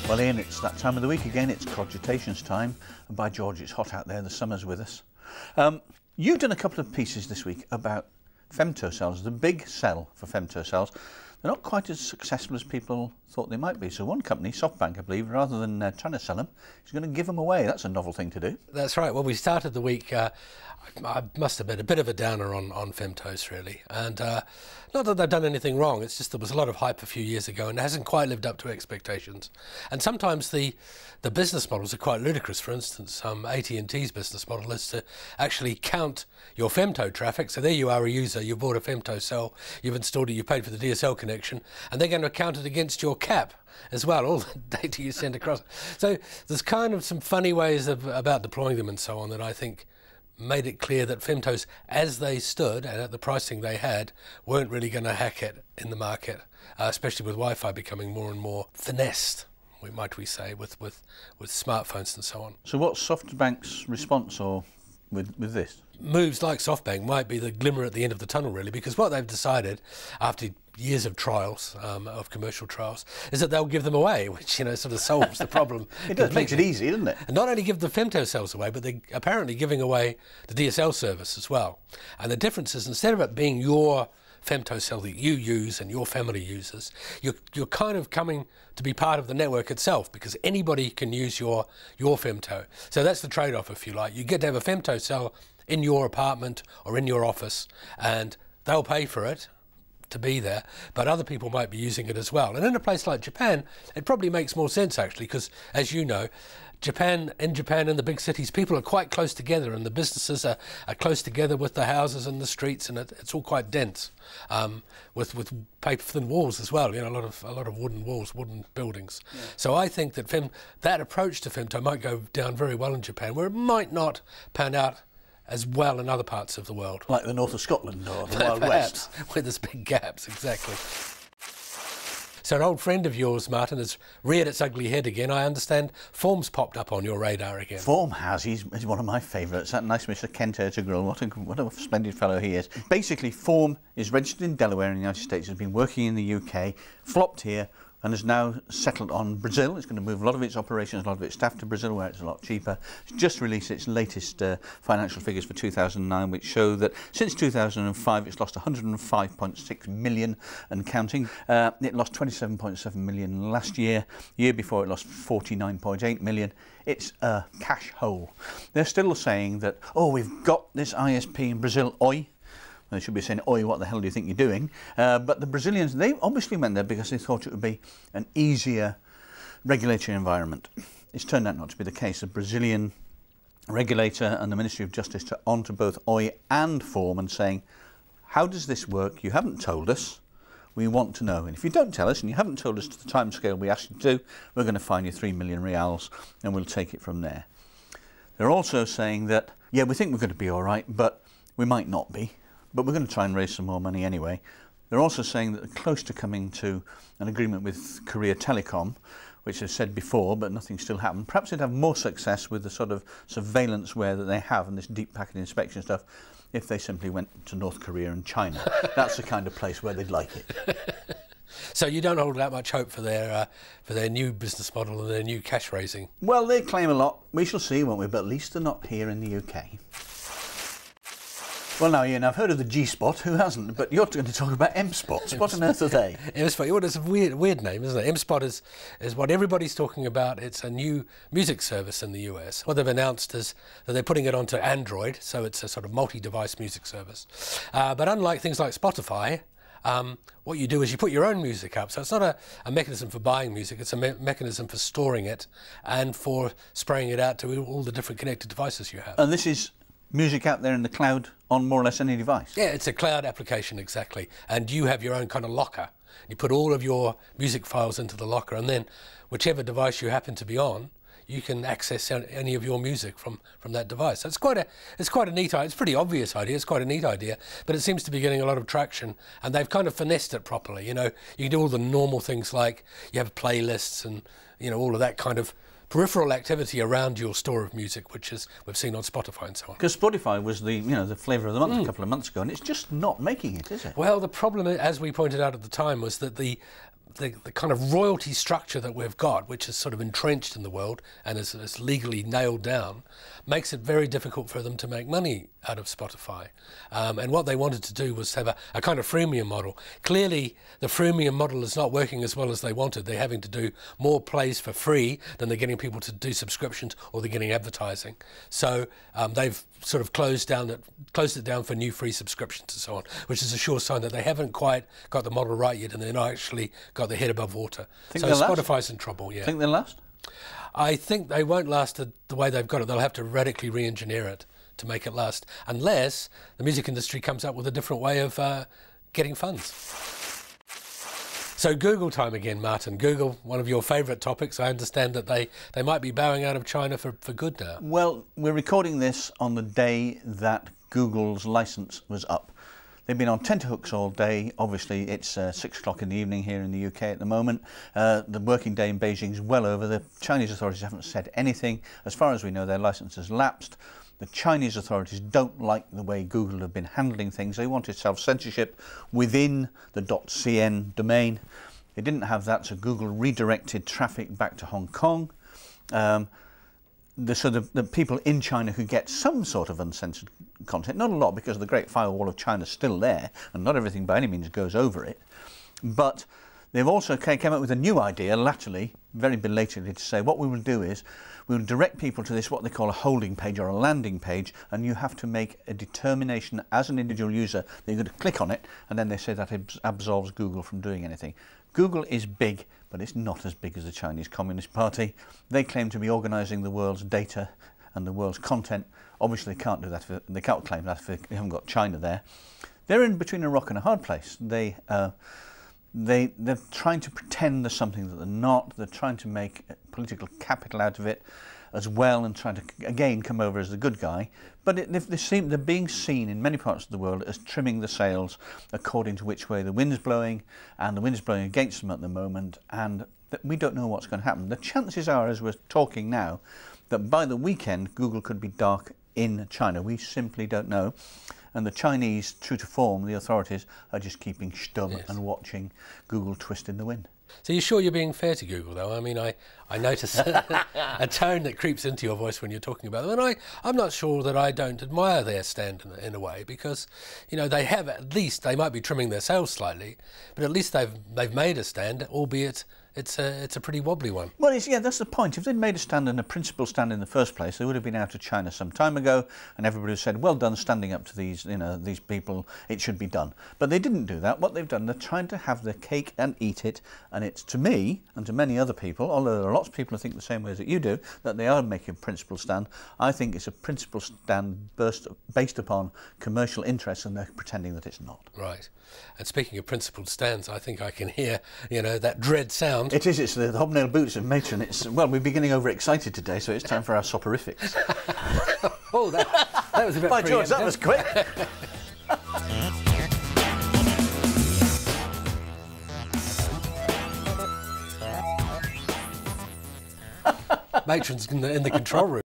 Well, Ian, it's that time of the week again. It's Codgertations time, and by George, it's hot out there. The summer's with us. You've done a couple of pieces this week about femtocells, the big sell for femtocells. They're not quite as successful as people thought they might be. So one company, SoftBank, I believe, rather than trying to sell them, is going to give them away. That's a novel thing to do. That's right. Well, we started the week, I must have been a bit of a downer on femtos, really. And not that they've done anything wrong, it's just there was a lot of hype a few years ago and it hasn't quite lived up to expectations. And sometimes the business models are quite ludicrous. For instance, AT&T's business model is to actually count your femto traffic. So there you are, a user, you bought a femto cell, you've installed it, you paid for the DSL connection, and they're going to count it against your cap as well, all the data you send across. So there's kind of some funny ways about deploying them and so on that I think made it clear that femtos, as they stood and at the pricing they had, weren't really going to hack it in the market, especially with Wi-Fi becoming more and more finessed, might we say, with smartphones and so on. So what's SoftBank's response with this? Moves like SoftBank might be the glimmer at the end of the tunnel, really, because what they've decided after years of trials, of commercial trials, is that they'll give them away, which, you know, sort of solves the problem. It does, makes it easy, doesn't it? And not only give the femtocells away, but they're apparently giving away the DSL service as well. And the difference is, instead of it being your femtocell that you use and your family uses, you're kind of coming to be part of the network itself, because anybody can use your femto. So that's the trade-off, if you like. You get to have a femtocell in your apartment or in your office, and they'll pay for it to be there, but other people might be using it as well. And in a place like Japan, it probably makes more sense, actually, because, as you know, in Japan, in the big cities, people are quite close together, and the businesses are close together with the houses and the streets, and it's all quite dense, with paper-thin walls as well. You know, a lot of wooden walls, wooden buildings. Yeah. So I think that that approach to femto might go down very well in Japan, where it might not pan out as well in other parts of the world. Like the north of Scotland or the Wild West. Where there's big gaps, exactly. So an old friend of yours, Martyn, has reared its ugly head again. I understand Phorm's popped up on your radar again. Phorm has. He's one of my favourites. That nice Mr. Kent Ertegrill. What a splendid fellow he is. Basically, Phorm is registered in Delaware in the United States, has been working in the UK, flopped here, and has now settled on Brazil. It's going to move a lot of its operations, a lot of its staff to Brazil, where it's a lot cheaper. It's just released its latest financial figures for 2009, which show that since 2005 it's lost 105.6 million and counting. It lost 27.7 million last year. The year before it lost 49.8 million. It's a cash hole. They're still saying that, oh, we've got this ISP in Brazil, oi. They should be saying, oi, what the hell do you think you're doing? But the Brazilians, they obviously went there because they thought it would be an easier regulatory environment. It's turned out not to be the case. The Brazilian regulator and the Ministry of Justice are on to both oi and Phorm and saying, how does this work? You haven't told us. We want to know. And if you don't tell us and you haven't told us to the timescale we asked you to, we're going to fine you 3 million reals and we'll take it from there. They're also saying that, yeah, we think we're going to be all right, but we might not be. But we're going to try and raise some more money anyway. They're also saying that they're close to coming to an agreement with Korea Telecom, which they've said before, but nothing's still happened. Perhaps they'd have more success with the sort of surveillance ware that they have and this deep packet inspection stuff if they simply went to North Korea and China. That's the kind of place where they'd like it. So you don't hold that much hope for their new business model and their new cash raising? Well, they claim a lot. We shall see, won't we? But at least they're not here in the UK. Well, now, Ian, I've heard of the G-Spot. Who hasn't? But you're going to talk about M-Spots. What on earth are they? M-Spot. Well, it's a weird name, isn't it? M-Spot is what everybody's talking about. It's a new music service in the US. What they've announced is that they're putting it onto Android, so it's a sort of multi-device music service. But unlike things like Spotify, what you do is you put your own music up. So it's not a mechanism for buying music, it's a mechanism for storing it and for spraying it out to all the different connected devices you have. And this is music out there in the cloud on more or less any device? Yeah, it's a cloud application, exactly. And you have your own kind of locker. You put all of your music files into the locker, and then whichever device you happen to be on, you can access any of your music from that device. So it's quite a neat idea. It's a pretty obvious idea. It's quite a neat idea, but it seems to be getting a lot of traction, and they've kind of finessed it properly. You know, you can do all the normal things like you have playlists and, you know, all of that kind of peripheral activity around your store of music, which is we've seen on Spotify and so on. Because Spotify was the flavour of the month a couple of months ago, and it's just not making it, is it? Well, the problem, as we pointed out at the time, was that the the kind of royalty structure that we've got, which is sort of entrenched in the world and is legally nailed down, makes it very difficult for them to make money out of Spotify. And what they wanted to do was have a kind of freemium model. Clearly, the freemium model is not working as well as they wanted. They're having to do more plays for free than they're getting people to do subscriptions, or they're getting advertising. So they've sort of closed it down for new free subscriptions and so on, which is a sure sign that they haven't quite got the model right yet, and they're not actually got their head above water. So Spotify's in trouble, yeah. Think they'll last? I think they won't last the way they've got it. They'll have to radically re-engineer it to make it last, unless the music industry comes up with a different way of getting funds. So Google time again, Martyn. Google, one of your favourite topics. I understand that they might be bowing out of China for good now. Well, we're recording this on the day that Google's licence was up. They've been on tenterhooks all day. Obviously, it's 6 o'clock in the evening here in the UK at the moment. The working day in Beijing is well over. The Chinese authorities haven't said anything. As far as we know, their licence has lapsed. The Chinese authorities don't like the way Google have been handling things. They wanted self-censorship within the .cn domain. They didn't have that, so Google redirected traffic back to Hong Kong. So the people in China who get some sort of uncensored content, not a lot because the Great Firewall of China is still there, and not everything by any means goes over it, but they've also came up with a new idea latterly, very belatedly, to say what we will do is we will direct people to this, what they call a holding page or a landing page, and you have to make a determination as an individual user that you're going to click on it, and then they say that absolves Google from doing anything. Google is big, but it's not as big as the Chinese Communist Party. They claim to be organising the world's data and the world's content. Obviously, they can't do that. They can't claim that if they haven't got China there. They're in between a rock and a hard place. They're trying to pretend there's something that they're not. They're trying to make political capital out of it as well, and trying to again come over as the good guy. But they're being seen in many parts of the world as trimming the sails according to which way the wind's blowing, and the wind's blowing against them at the moment, and we don't know what's going to happen. The chances are, as we're talking now, that by the weekend Google could be dark in China. We simply don't know. And the Chinese, true to form, the authorities, are just keeping stum and watching Google twist in the wind. So you're sure you're being fair to Google, though? I mean, I notice a tone that creeps into your voice when you're talking about them, and I'm not sure that I don't admire their stand in a way, because, you know, they have at least, they might be trimming their sails slightly, but at least they've made a stand, albeit it's a pretty wobbly one. Well, yeah, that's the point. If they'd made a stand and a principled stand in the first place, they would have been out of China some time ago, and everybody would have said, well done standing up to these, you know, these people, it should be done. But they didn't do that. What they've done, they're trying to have their cake and eat it, and it's, to me, and to many other people, although there are lots of people who think the same way as that you do, that they are making a principled stand. I think it's a principled stand based upon commercial interests, and they're pretending that it's not. Right. And speaking of principled stands, I think I can hear, you know, that dread sound. It is, it's the hobnail boots of Matron. It's, well, we're beginning overexcited today, so it's time for our soporifics. Oh, that was a bit By George, that was quick. Matron's in the control room.